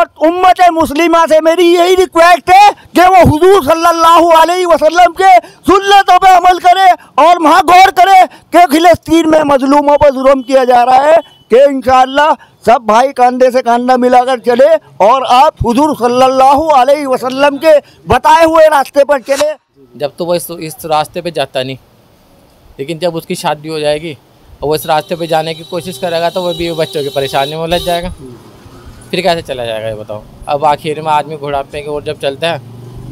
और उम्मत मुस्लिमा से मेरी यही रिक्वेस्ट है कि वो हुजूर सल्लल्लाहु अलैहि वसल्लम के सुन्नतों पे अमल करे और वहाँ गौर करे कि फिलिस्तीन में मजलूमों पर जुल्म किया जा रहा है, कि इंशाअल्लाह सब भाई कंधे से कंधा मिलाकर चले और आप हुजूर सल्लल्लाहु अलैहि वसल्लम के बताए हुए रास्ते पर चले। जब तो वो इस रास्ते पे जाता नहीं, लेकिन जब उसकी शादी हो जाएगी और वो इस रास्ते पे जाने की कोशिश करेगा तो वो भी बच्चों की परेशानी में उलझ जाएगा, फिर कैसे चला जाएगा ये बताओ। अब आखिर में आदमी बुढ़ापे की ओर जब चलता है,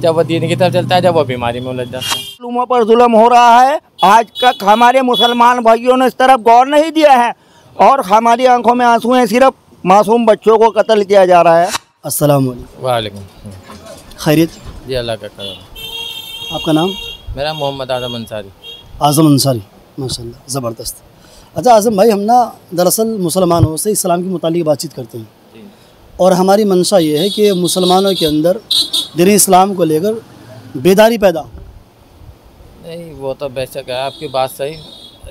जब वो दीन की तरफ चलता है, जब वो बीमारी में उलझ जाता है। मुसलमानों पर जुल्म हो रहा है, आज तक हमारे मुसलमान भाइयों ने इस तरफ गौर नहीं दिया है और हमारी आंखों में आंसू हैं, सिर्फ मासूम बच्चों को कत्ल किया जा रहा है। अस्सलाम वालेकुम। खैरियत जी अल्लाह का करम। आपका नाम? मेरा मोहम्मद आज़म अंसारी। आज़म अंसारी, माशाल्लाह ज़बरदस्त। अच्छा आज़म भाई, हम ना दरअसल मुसलमानों से इस्लाम के मुतालिक बातचीत करते हैं और हमारी मंशा ये है कि मुसलमानों के अंदर दीन इस्लाम को लेकर बेदारी पैदा। नहीं, वो तो बेशक है आपकी बात सही,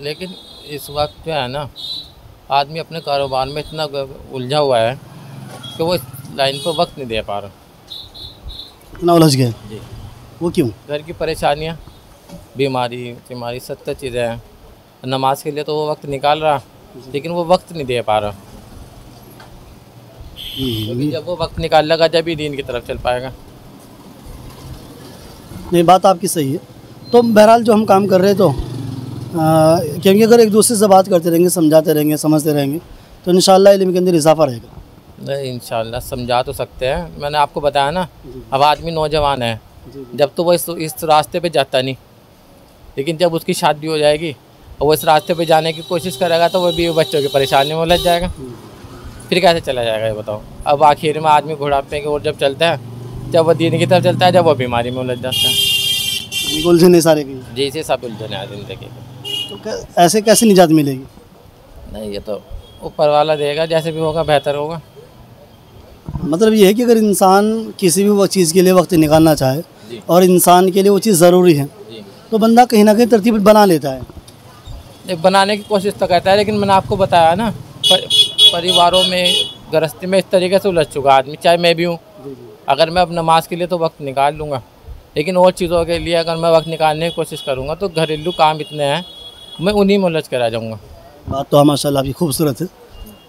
लेकिन इस वक्त जो है ना आदमी अपने कारोबार में इतना उलझा हुआ है कि वो इस लाइन पर वक्त नहीं दे पा रहा। इतना उलझ गए जी। वो क्यों? घर की परेशानियाँ, बीमारी 70 चीज़ें हैं। नमाज के लिए तो वो वक्त निकाल रहा, लेकिन वो वक्त नहीं दे पा रहा, क्योंकि जब वो वक्त निकाल लेगा जब ही दीन की तरफ चल पाएगा। नहीं, बात आपकी सही है। तो बहरहाल जो हम काम कर रहे हैं तो क्योंकि अगर एक दूसरे से बात करते रहेंगे, समझाते रहेंगे, समझते रहेंगे तो इंशाअल्लाह इल्म के अंदर इजाफा रहेगा। नहीं, इंशाअल्लाह समझा तो सकते हैं। मैंने आपको बताया ना, अब आदमी नौजवान है, जब तो वो इस रास्ते पे जाता नहीं, लेकिन जब उसकी शादी हो जाएगी और वो इस रास्ते पे जाने की कोशिश करेगा तो वो भी बच्चों की परेशानी में उलझ जाएगा, फिर कैसे चला जाएगा ये बताओ। अब आखिर में आदमी बुढ़ापे की ओर जब चलता है, जब वो दीन की तरफ चलता है, जब वो बीमारी में उलझ जाता है। उलझने सारे की जी से सब उलझने हैं ज़िंदगी के। तो ऐसे कैसे निजात मिलेगी? नहीं, ये तो ऊपर वाला देगा, जैसे भी होगा बेहतर होगा। मतलब ये है कि अगर इंसान किसी भी वो चीज़ के लिए वक्त निकालना चाहे और इंसान के लिए वो चीज़ ज़रूरी है तो बंदा कहीं ना कहीं तरतीब बना लेता है। बनाने की कोशिश तो करता है, लेकिन मैंने आपको बताया ना परिवारों में गृहस्थी में इस तरीके से उलझ चुका आदमी, चाहे मैं भी हूँ। अगर मैं अब नमाज के लिए तो वक्त निकाल लूँगा, लेकिन और चीज़ों के लिए अगर मैं वक्त निकालने की कोशिश करूँगा तो घरेलू काम इतने हैं, मैं उन्हीं में उलझ कर आ जाऊँगा। बात तो माशाल्लाह आपकी खूबसूरत है।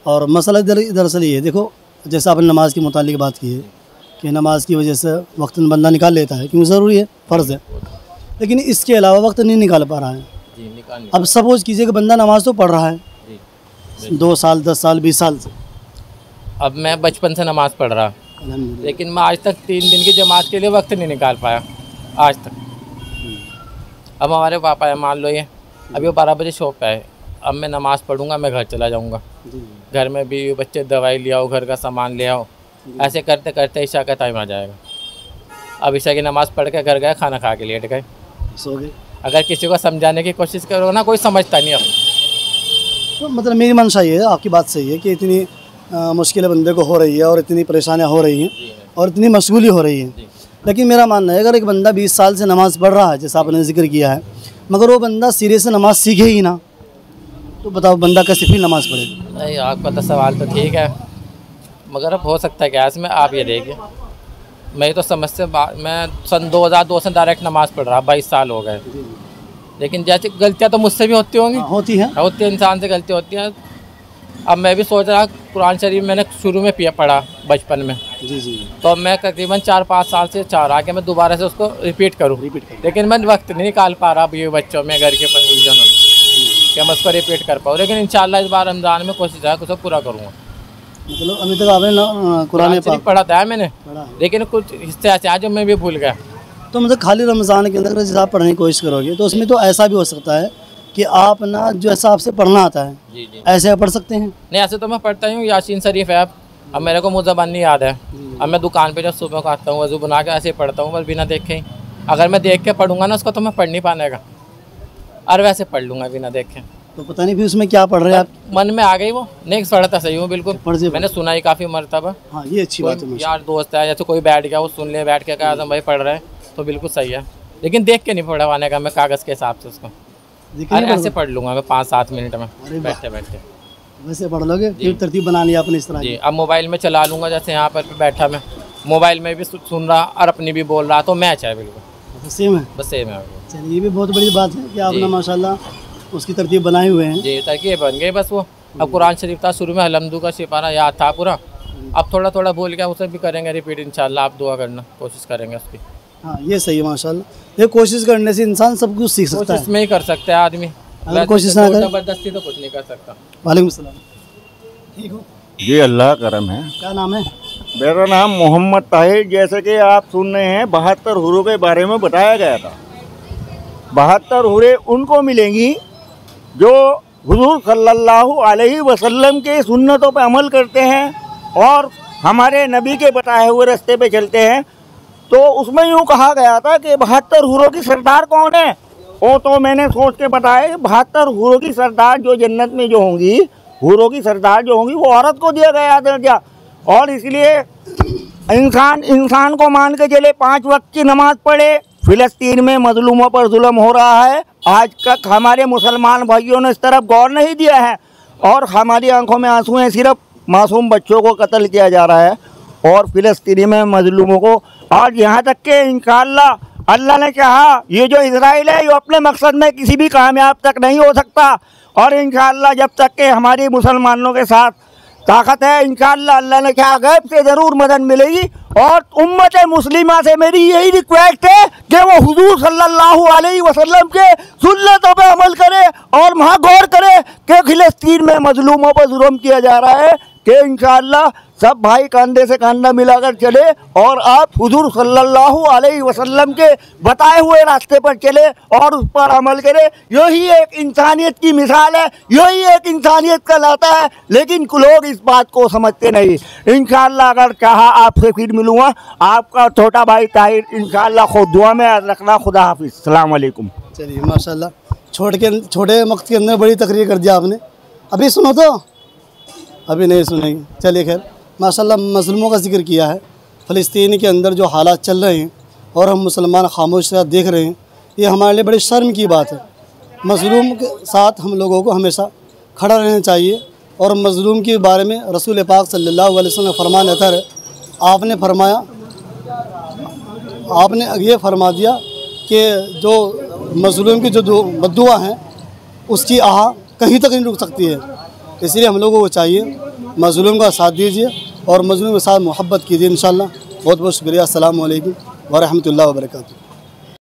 और मसला दरअसल ये है, देखो जैसे आपने नमाज के मुतालिक बात की है कि नमाज की वजह से वक्त बंदा निकाल लेता है क्योंकि ज़रूरी है, फ़र्ज़ है, लेकिन इसके अलावा वक्त नहीं निकाल पा रहा है। अब सपोज कीजिए कि बंदा नमाज तो पढ़ रहा है 2 साल, 10 साल, 20 साल से। अब मैं बचपन से नमाज़ पढ़ रहा, लेकिन मैं आज तक 3 दिन की जमात के लिए वक्त नहीं निकाल पाया आज तक। अब हमारे पापा है, मान लो ये अभी वो 12 बजे शॉप पे है, अब मैं नमाज़ पढ़ूंगा, मैं घर चला जाऊंगा, घर में भी बच्चे दवाई ले आओ, घर का सामान ले आओ, ऐसे करते करते ईशा का टाइम आ जाएगा। अब ईशा की नमाज़ पढ़ के घर गए, खाना खा के लेट गए, सो गए। अगर किसी को समझाने की कोशिश करो ना, कोई समझता नहीं। अब तो मतलब मेरी मंशा ये है, आपकी बात सही है कि इतनी मुश्किलें बंदे को हो रही है और इतनी परेशानियाँ हो रही हैं और इतनी मशगूली हो रही है, लेकिन मेरा मानना है अगर एक बंदा 20 साल से नमाज़ पढ़ रहा है, जैसा आपने जिक्र किया है, मगर वो बंदा सिरे से नमाज़ सीखे ही ना, तो बताओ बंदा कैसे फिर नमाज़ पढ़ेगा? नहीं, आपका तो सवाल तो ठीक है, मगर अब हो सकता है क्या इसमें, आप ये देखिए मैं तो समझ से मैं सन 2002 से डायरेक्ट नमाज़ पढ़ रहा, 22 साल हो गए, लेकिन जैसे गलतियाँ तो मुझसे भी होती होंगी। होती हैं, इंसान से गलती होती है। अब मैं भी सोच रहा, कुरान शरीफ मैंने शुरू में पढ़ा बचपन में, जी, तो मैं तकरीबन 4-5 साल से चाह रहा कि मैं दोबारा से उसको रिपीट करूँ, लेकिन मैं वक्त नहीं निकाल पा रहा अब ये बच्चों में, घर के उलझनों में, कि मैं उसको रिपीट कर पाऊँ। लेकिन इंशाल्लाह इस बार रमज़ान में कोशिश है उसको पूरा करूँगा। मतलब अभी तक आपने कुरान शरीफ पढ़ा था मैंने, लेकिन कुछ हिस्से ऐसे आज मैं भी भूल गया। तो मतलब खाली रमज़ान के अंदर जैसे आप पढ़ने की कोशिश करोगे तो उसमें तो ऐसा भी हो सकता है कि आप ना जो ऐसा आपसे पढ़ना आता है, जी, ऐसे पढ़ सकते हैं? नहीं, ऐसे तो मैं पढ़ता ही हूँ, यासीन शरीफ है। अब मेरे को मुज़्ज़बान नहीं याद है, अब मैं दुकान पे जब सुबह को आता हूँ वज़ू बना के ऐसे ही पढ़ता हूँ, बस बिना देखे ही। अगर मैं देख के पढ़ूंगा ना उसको तो मैं पढ़ नहीं पानेगा, और वैसे पढ़ लूँगा बिना देखे। तो पता नहीं फिर उसमें क्या पढ़ रहे हैं आप? मन में आ गई वो, नहीं पढ़ता सही हूँ बिल्कुल, मैंने सुना ही काफ़ी मरतबा। हाँ, ये अच्छी बात है। यार दोस्त है, जैसे कोई बैठ गया वो सुन ले, बैठ के कहा आज़म भाई पढ़ रहे हैं तो बिल्कुल सही है, लेकिन देख के नहीं पढ़वाने का मैं कागज़ के हिसाब से उसको, अरे ऐसे पढ़ लूँगा मैं 5-7 मिनट में बैठते बैठते। वैसे पढ़ लोगे, फिर तरतीब बना लिया आपने इस तरह जी। की। अब मोबाइल में चला लूँगा, जैसे यहाँ पर बैठा मैं मोबाइल में भी सुन रहा और अपनी भी बोल रहा, तो मैच है बिल्कुल, सेम है। बस सेम है। चलिए, ये भी बहुत बड़ी बात है कि आपने जी। माशाल्लाह उसकी तरतीब बनाए हुए हैं। जी, तरकीब बन गई बस वो। अब कुरान शरीफ था शुरू में, हलमदू का सिपारा याद था पूरा, अब थोड़ा थोड़ा बोल के उसे भी करेंगे रिपीट इंशाल्लाह। आप दुआ करना, कोशिश करेंगे उसकी। हाँ, ये सही है माशाल्लाह। ये कोशिश करने से इंसान सब कुछ सीख सकता कोशिश है। में ही कर सकते हैं आदमी, अगर कोशिश ना करे, जबरदस्ती तो कुछ नहीं कर सकता। वालेकुम सलाम। ठीक हो? जी, अल्लाह करम है। क्या नाम है? मेरा नाम मोहम्मद ताहिर। जैसे कि आप सुन रहे हैं 72 हुरों के बारे में बताया गया था। 72 हुरें उनको मिलेंगी जो हुजूर सल्लल्लाहु अलैहि वसल्लम के सुन्नतों पर अमल करते हैं और हमारे नबी के बताए हुए रास्ते पे चलते हैं। तो उसमें यूँ कहा गया था कि 72 हुरों की सरदार कौन है, वो तो मैंने सोच के बताया। 72 हुरों की सरदार जो जन्नत में जो होंगी, हुरों की सरदार जो होंगी, वो औरत को दिया गया दर्जा। और इसलिए इंसान को मान के चले, 5 वक्त की नमाज पढ़े। फिलिस्तीन में मजलूमों पर जुल्म हो रहा है, आज तक हमारे मुसलमान भाइयों ने इस तरफ गौर नहीं दिया है और हमारी आंखों में आंसू हैं। सिर्फ मासूम बच्चों को कत्ल किया जा रहा है और फिलिस्तीनी में मजलूमों को। और यहाँ तक के इंशाअल्लाह अल्लाह ने चाहा, ये जो इजराइल है ये अपने मकसद में किसी भी कामयाब तक नहीं हो सकता। और इंशाअल्लाह जब तक के हमारी मुसलमानों के साथ ताकत है, इंशाअल्लाह अल्लाह ने चाहा गैब से ज़रूर मदद मिलेगी। और उम्मत मुस्लिमा से मेरी यही रिक्वेस्ट है कि वो हुजूर सल्लल्लाहु अलैहि वसल्लम के सुन्नतों पे अमल करे और वहाँ गौर करे कि फिलिस्तीन में मजलूमों पर जुल्म किया जा रहा है, कि इंशाअल्लाह सब भाई कंधे से कंधा मिलाकर चले और आप हुजूर सल्लल्लाहु अलैहि वसल्लम के बताए हुए रास्ते पर चले और उस पर अमल करें। यही एक इंसानियत की मिसाल है, यही एक इंसानियत का लाता है, लेकिन लोग इस बात को समझते नहीं। इंशाअल्लाह अगर चाहा आपसे फिर मिलूँगा, आपका छोटा भाई ताहिर। इंशाअल्लाह खुद दुआ में रखना। खुदा हाफिज़, अस्सलाम वालेकुम। चलिए माशाल्लाह, छोटे वक्त के अंदर बड़ी तकरीर कर दिया आपने। अभी सुनो तो, अभी नहीं सुनेंगे। चलिए खैर, माशाल्लाह मजलूमों का जिक्र किया है। फ़लस्तीन के अंदर जो हालात चल रहे हैं और हम मुसलमान खामोश देख रहे हैं, ये हमारे लिए बड़ी शर्म की बात है। मजलूम के साथ हम लोगों को हमेशा खड़ा रहना चाहिए। और मजलूम के बारे में रसूल पाक सल्लल्लाहु अलैहि वसल्लम फरमान अतर है, आपने फरमाया, आपने ये फरमा दिया कि जो मजलूम की जो बद्दुआ हैं उसकी आह कहीं तक नहीं रुक सकती है। इसलिए हम लोगों को चाहिए मजलूम का साथ दीजिए और मजलूम के साथ मोहब्बत कीजिए। इंशाअल्लाह। बहुत बहुत शुक्रिया। अस्सलामु अलैकुम व रहमतुल्लाहि व बरकातुहू।